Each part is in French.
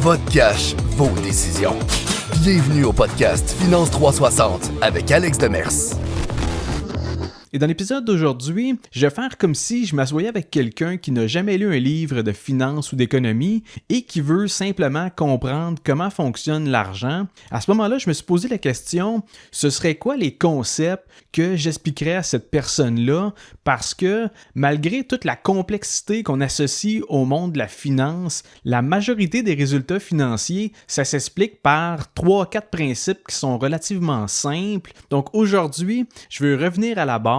Votre cash, vos décisions. Bienvenue au podcast Finance 360 avec Alex Demers. Et dans l'épisode d'aujourd'hui, je vais faire comme si je m'assoyais avec quelqu'un qui n'a jamais lu un livre de finance ou d'économie et qui veut simplement comprendre comment fonctionne l'argent. À ce moment-là, je me suis posé la question, ce serait quoi les concepts que j'expliquerais à cette personne-là? Parce que malgré toute la complexité qu'on associe au monde de la finance, la majorité des résultats financiers, ça s'explique par 3-4 principes qui sont relativement simples. Donc aujourd'hui, je veux revenir à la base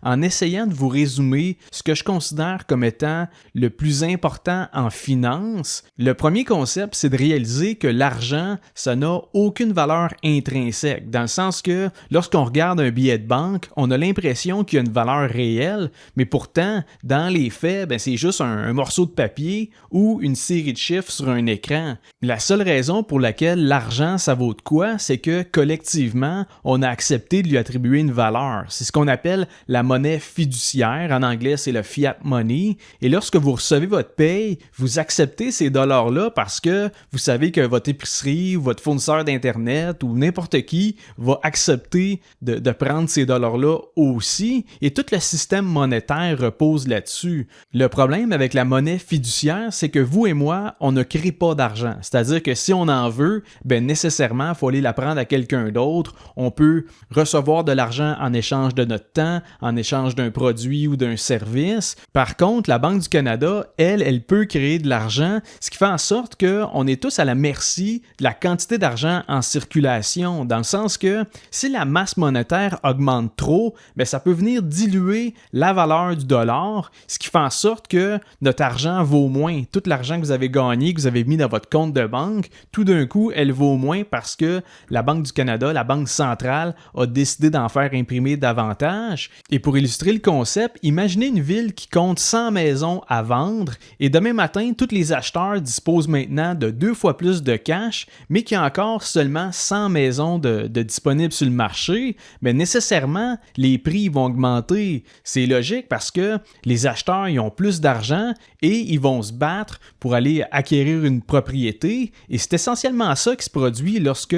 en essayant de vous résumer ce que je considère comme étant le plus important en finance. Le premier concept, c'est de réaliser que l'argent, ça n'a aucune valeur intrinsèque, dans le sens que lorsqu'on regarde un billet de banque, on a l'impression qu'il y a une valeur réelle, mais pourtant, dans les faits, c'est juste un morceau de papier ou une série de chiffres sur un écran. La seule raison pour laquelle l'argent, ça vaut de quoi, c'est que collectivement, on a accepté de lui attribuer une valeur. C'est ce qu'on appelle la monnaie fiduciaire. En anglais, c'est le fiat money. Et lorsque vous recevez votre paye, vous acceptez ces dollars-là parce que vous savez que votre épicerie ou votre fournisseur d'Internet ou n'importe qui va accepter de prendre ces dollars-là aussi. Et tout le système monétaire repose là-dessus. Le problème avec la monnaie fiduciaire, c'est que vous et moi, on ne crée pas d'argent. C'est-à-dire que si on en veut, nécessairement, il faut aller la prendre à quelqu'un d'autre. On peut recevoir de l'argent en échange de notre temps, en échange d'un produit ou d'un service. Par contre, la Banque du Canada, elle peut créer de l'argent, ce qui fait en sorte qu'on est tous à la merci de la quantité d'argent en circulation, dans le sens que si la masse monétaire augmente trop, ça peut venir diluer la valeur du dollar, ce qui fait en sorte que notre argent vaut moins. Tout l'argent que vous avez gagné, que vous avez mis dans votre compte de banque, tout d'un coup, elle vaut moins parce que la Banque du Canada, la Banque centrale, a décidé d'en faire imprimer davantage. Et pour illustrer le concept, imaginez une ville qui compte 100 maisons à vendre et demain matin, tous les acheteurs disposent maintenant de 2 fois plus de cash, mais qu'il y a encore seulement 100 maisons de disponibles sur le marché, nécessairement, les prix vont augmenter. C'est logique parce que les acheteurs ils ont plus d'argent et ils vont se battre pour aller acquérir une propriété. Et c'est essentiellement ça qui se produit lorsque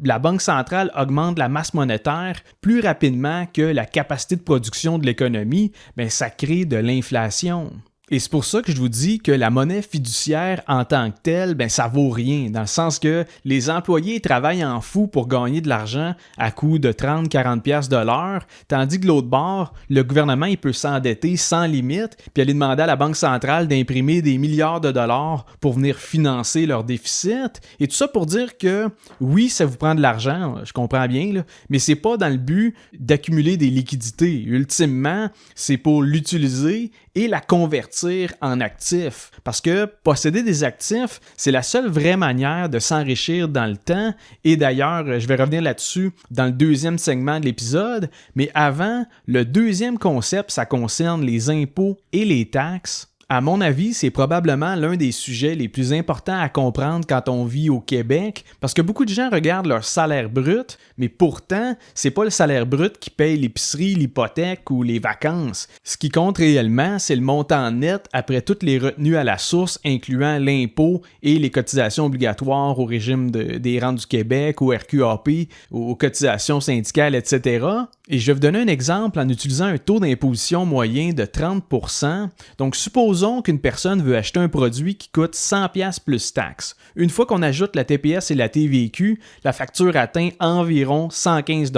la Banque centrale augmente la masse monétaire plus rapidement que la capacité de production de l'économie, ça crée de l'inflation. Et c'est pour ça que je vous dis que la monnaie fiduciaire en tant que telle, ça vaut rien, dans le sens que les employés travaillent en fou pour gagner de l'argent à coût de 30-40 piastres de l'heure, tandis que de l'autre bord, le gouvernement il peut s'endetter sans limite, puis aller demander à la Banque centrale d'imprimer des milliards de dollars pour venir financer leur déficit. Et tout ça pour dire que oui, ça vous prend de l'argent, je comprends bien, là, mais c'est pas dans le but d'accumuler des liquidités. Ultimement, c'est pour l'utiliser et la convertir en actifs. Parce que posséder des actifs, c'est la seule vraie manière de s'enrichir dans le temps. Et d'ailleurs, je vais revenir là-dessus dans le deuxième segment de l'épisode. Mais avant, le deuxième concept, ça concerne les impôts et les taxes. À mon avis, c'est probablement l'un des sujets les plus importants à comprendre quand on vit au Québec, parce que beaucoup de gens regardent leur salaire brut, mais pourtant, c'est pas le salaire brut qui paye l'épicerie, l'hypothèque ou les vacances. Ce qui compte réellement, c'est le montant net après toutes les retenues à la source, incluant l'impôt et les cotisations obligatoires au régime des rentes du Québec, au RQAP, aux cotisations syndicales, etc. Et je vais vous donner un exemple en utilisant un taux d'imposition moyen de 30%. Donc, supposons qu'une personne veut acheter un produit qui coûte 100$ plus taxes. Une fois qu'on ajoute la TPS et la TVQ, la facture atteint environ 115$.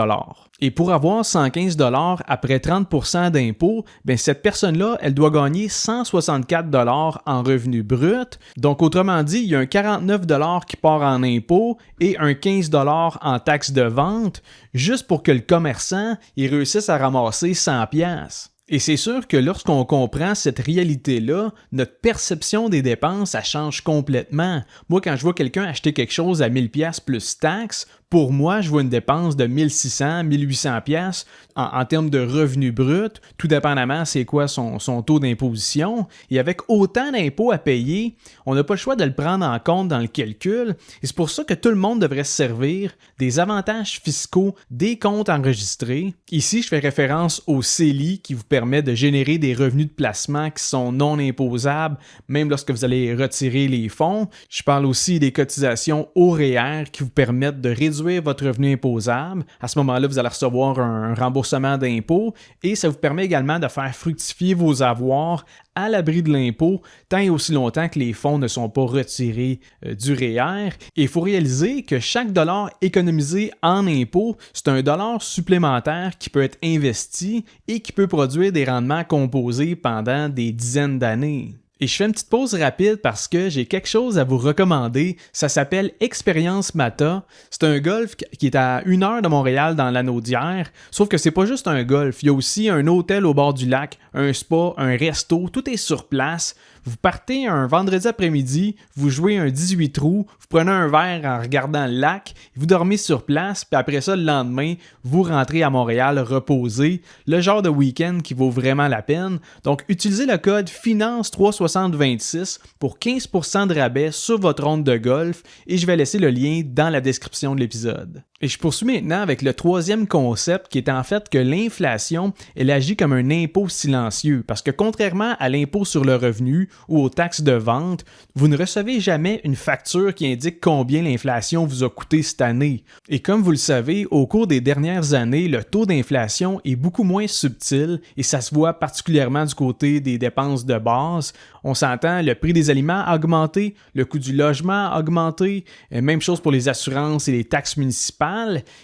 Et pour avoir 115$ après 30% d'impôt, cette personne-là, elle doit gagner 164$ en revenu brut. Donc, autrement dit, il y a un 49$ qui part en impôt et un 15$ en taxes de vente, juste pour que le commerçant il réussisse à ramasser 100$. Et c'est sûr que lorsqu'on comprend cette réalité-là, notre perception des dépenses, ça change complètement. Moi, quand je vois quelqu'un acheter quelque chose à 1000$ plus taxes, pour moi, je vois une dépense de 1600, 1800 pièces en termes de revenus bruts, tout dépendamment c'est quoi son taux d'imposition. Et avec autant d'impôts à payer, on n'a pas le choix de le prendre en compte dans le calcul. Et c'est pour ça que tout le monde devrait se servir des avantages fiscaux des comptes enregistrés. Ici, je fais référence au CELI qui vous permet de générer des revenus de placement qui sont non imposables, même lorsque vous allez retirer les fonds. Je parle aussi des cotisations au REER qui vous permettent de réduire votre revenu imposable. À ce moment-là, vous allez recevoir un remboursement d'impôts et ça vous permet également de faire fructifier vos avoirs à l'abri de l'impôt tant et aussi longtemps que les fonds ne sont pas retirés du REER. Et il faut réaliser que chaque dollar économisé en impôts, c'est un dollar supplémentaire qui peut être investi et qui peut produire des rendements composés pendant des dizaines d'années. Et je fais une petite pause rapide parce que j'ai quelque chose à vous recommander. Ça s'appelle Expérience Mata. C'est un golf qui est à 1 heure de Montréal dans l'Anneau d'Hier. Sauf que c'est pas juste un golf. Il y a aussi un hôtel au bord du lac, un spa, un resto. Tout est sur place. Vous partez un vendredi après-midi, vous jouez un 18 trous, vous prenez un verre en regardant le lac, vous dormez sur place, puis après ça, le lendemain, vous rentrez à Montréal reposer. Le genre de week-end qui vaut vraiment la peine. Donc, utilisez le code FINANCE36026 pour 15% de rabais sur votre ronde de golf et je vais laisser le lien dans la description de l'épisode. Et je poursuis maintenant avec le troisième concept qui est en fait que l'inflation, elle agit comme un impôt silencieux parce que contrairement à l'impôt sur le revenu ou aux taxes de vente, vous ne recevez jamais une facture qui indique combien l'inflation vous a coûté cette année. Et comme vous le savez, au cours des dernières années, le taux d'inflation est beaucoup moins subtil et ça se voit particulièrement du côté des dépenses de base. On s'entend, le prix des aliments a augmenté, le coût du logement a augmenté, même chose pour les assurances et les taxes municipales,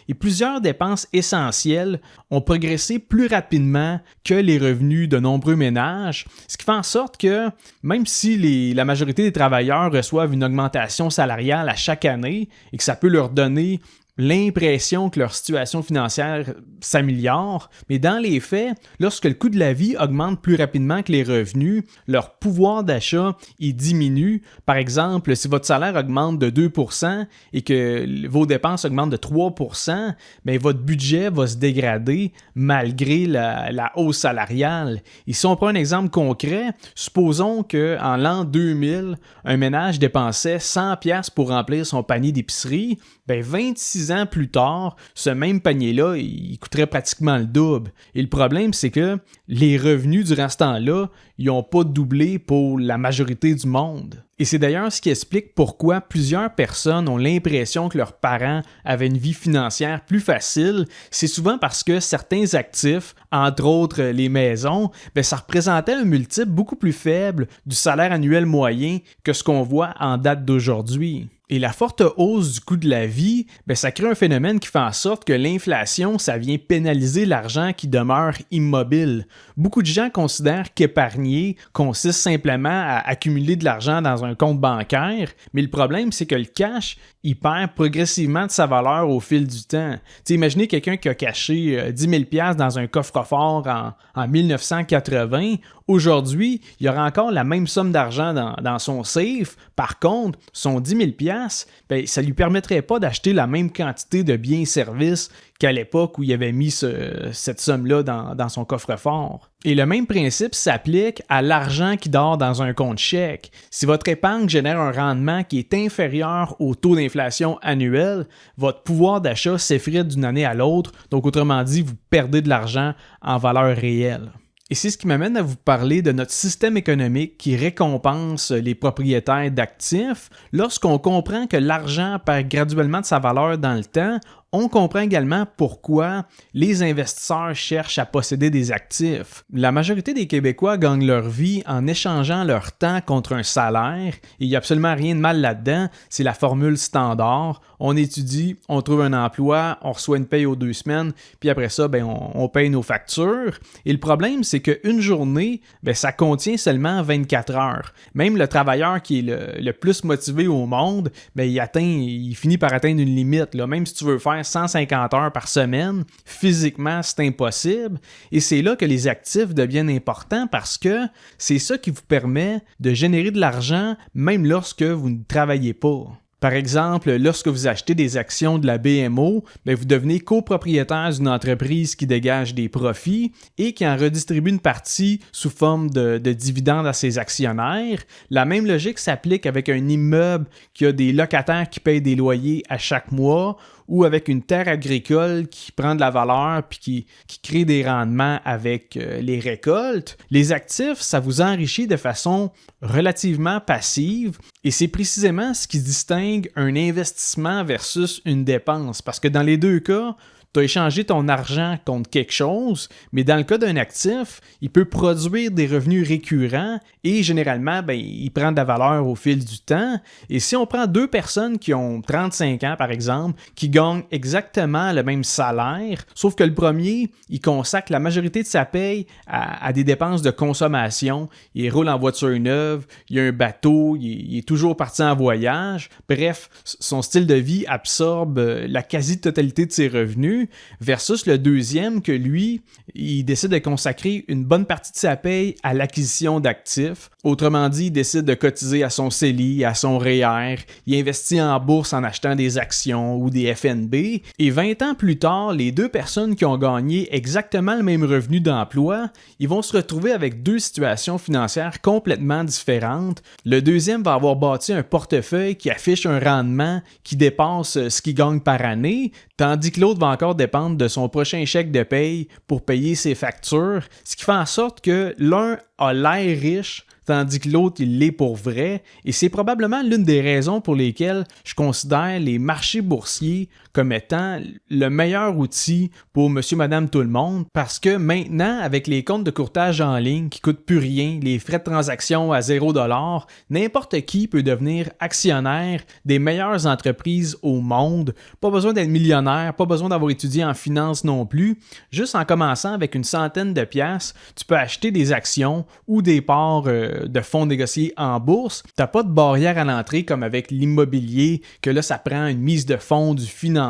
et plusieurs dépenses essentielles ont progressé plus rapidement que les revenus de nombreux ménages, ce qui fait en sorte que même si la majorité des travailleurs reçoivent une augmentation salariale à chaque année et que ça peut leur donner l'impression que leur situation financière s'améliore, mais dans les faits, lorsque le coût de la vie augmente plus rapidement que les revenus, leur pouvoir d'achat il diminue. Par exemple, si votre salaire augmente de 2% et que vos dépenses augmentent de 3%, bien, votre budget va se dégrader malgré la hausse salariale. Et si on prend un exemple concret, supposons qu'en l'an 2000, un ménage dépensait 100$ pour remplir son panier d'épicerie, bien 26 ans plus tard, ce même panier-là, il coûterait pratiquement le double. Et le problème, c'est que les revenus durant ce temps-là, ils n'ont pas doublé pour la majorité du monde. Et c'est d'ailleurs ce qui explique pourquoi plusieurs personnes ont l'impression que leurs parents avaient une vie financière plus facile. C'est souvent parce que certains actifs, entre autres les maisons, bien, ça représentait un multiple beaucoup plus faible du salaire annuel moyen que ce qu'on voit en date d'aujourd'hui. Et la forte hausse du coût de la vie, bien, ça crée un phénomène qui fait en sorte que l'inflation, ça vient pénaliser l'argent qui demeure immobile. Beaucoup de gens considèrent qu'épargner consiste simplement à accumuler de l'argent dans un compte bancaire, mais le problème, c'est que le cash, il perd progressivement de sa valeur au fil du temps. T'sais, imaginez quelqu'un qui a caché 10 000$ dans un coffre-fort en 1980. Aujourd'hui, il y aura encore la même somme d'argent dans son safe. Par contre, son 10 000$, ben, ça ne lui permettrait pas d'acheter la même quantité de biens et services qu'à l'époque où il avait mis cette somme-là dans son coffre-fort. Et le même principe s'applique à l'argent qui dort dans un compte chèque. Si votre épargne génère un rendement qui est inférieur au taux d'inflation annuel, votre pouvoir d'achat s'effrite d'une année à l'autre, donc autrement dit, vous perdez de l'argent en valeur réelle. Et c'est ce qui m'amène à vous parler de notre système économique qui récompense les propriétaires d'actifs. Lorsqu'on comprend que l'argent perd graduellement de sa valeur dans le temps, on comprend également pourquoi les investisseurs cherchent à posséder des actifs. La majorité des Québécois gagnent leur vie en échangeant leur temps contre un salaire. Et il n'y a absolument rien de mal là-dedans. C'est la formule standard. On étudie, on trouve un emploi, on reçoit une paye aux 2 semaines, puis après ça, ben, on paye nos factures. Et le problème, c'est qu'une journée, ben, ça contient seulement 24 heures. Même le travailleur qui est le plus motivé au monde, ben, il finit par atteindre une limite. Là. Même si tu veux faire 150 heures par semaine, physiquement, c'est impossible. Et c'est là que les actifs deviennent importants parce que c'est ça qui vous permet de générer de l'argent même lorsque vous ne travaillez pas. Par exemple, lorsque vous achetez des actions de la BMO, vous devenez copropriétaire d'une entreprise qui dégage des profits et qui en redistribue une partie sous forme de dividendes à ses actionnaires. La même logique s'applique avec un immeuble qui a des locataires qui payent des loyers à chaque mois ou avec une terre agricole qui prend de la valeur puis qui crée des rendements avec les récoltes. Les actifs, ça vous enrichit de façon relativement passive et c'est précisément ce qui distingue un investissement versus une dépense parce que dans les deux cas, tu as échangé ton argent contre quelque chose, mais dans le cas d'un actif, il peut produire des revenus récurrents et généralement, il prend de la valeur au fil du temps. Et si on prend deux personnes qui ont 35 ans, par exemple, qui gagnent exactement le même salaire, sauf que le premier, il consacre la majorité de sa paye à des dépenses de consommation. Il roule en voiture neuve, il a un bateau, il est toujours parti en voyage. Bref, son style de vie absorbe la quasi-totalité de ses revenus. Versus le deuxième que lui, il décide de consacrer une bonne partie de sa paye à l'acquisition d'actifs. Autrement dit, il décide de cotiser à son CELI, à son REER, il investit en bourse en achetant des actions ou des FNB. Et 20 ans plus tard, les deux personnes qui ont gagné exactement le même revenu d'emploi, ils vont se retrouver avec deux situations financières complètement différentes. Le deuxième va avoir bâti un portefeuille qui affiche un rendement qui dépasse ce qu'il gagne par année, tandis que l'autre va encore dépendre de son prochain chèque de paye pour payer ses factures, ce qui fait en sorte que l'un a l'air riche, tandis que l'autre, il l'est pour vrai. Et c'est probablement l'une des raisons pour lesquelles je considère les marchés boursiers comme étant le meilleur outil pour monsieur, madame, tout le monde, parce que maintenant, avec les comptes de courtage en ligne qui coûtent plus rien, les frais de transaction à 0$, n'importe qui peut devenir actionnaire des meilleures entreprises au monde. Pas besoin d'être millionnaire, pas besoin d'avoir étudié en finance non plus. Juste en commençant avec une centaine de piastres, tu peux acheter des actions ou des parts de fonds négociés en bourse. Tu n'as pas de barrière à l'entrée comme avec l'immobilier, que là, ça prend une mise de fonds, du financement.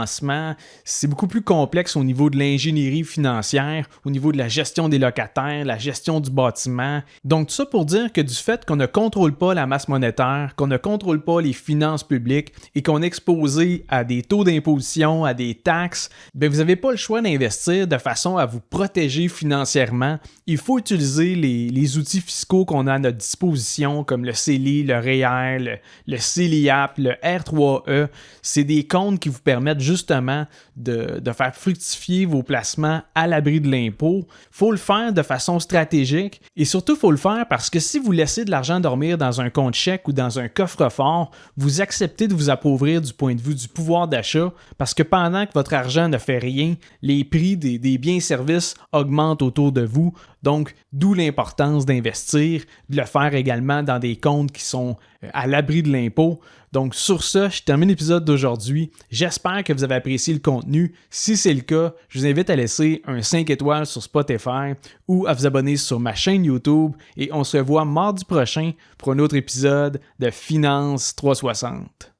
C'est beaucoup plus complexe au niveau de l'ingénierie financière, au niveau de la gestion des locataires, la gestion du bâtiment. Donc, tout ça pour dire que du fait qu'on ne contrôle pas la masse monétaire, qu'on ne contrôle pas les finances publiques et qu'on est exposé à des taux d'imposition, à des taxes, vous n'avez pas le choix d'investir de façon à vous protéger financièrement. Il faut utiliser les outils fiscaux qu'on a à notre disposition, comme le CELI, le REER, le CELIAP, le R3E. C'est des comptes qui vous permettent justement de faire fructifier vos placements à l'abri de l'impôt. Il faut le faire de façon stratégique et surtout, il faut le faire parce que si vous laissez de l'argent dormir dans un compte chèque ou dans un coffre-fort, vous acceptez de vous appauvrir du point de vue du pouvoir d'achat parce que pendant que votre argent ne fait rien, les prix des biens et services augmentent autour de vous. Donc, d'où l'importance d'investir, de le faire également dans des comptes qui sont à l'abri de l'impôt. Donc, sur ça, je termine l'épisode d'aujourd'hui. J'espère que vous avez apprécié le contenu. Si c'est le cas, je vous invite à laisser un 5 étoiles sur Spotify ou à vous abonner sur ma chaîne YouTube. Et on se revoit mardi prochain pour un autre épisode de Finance 360.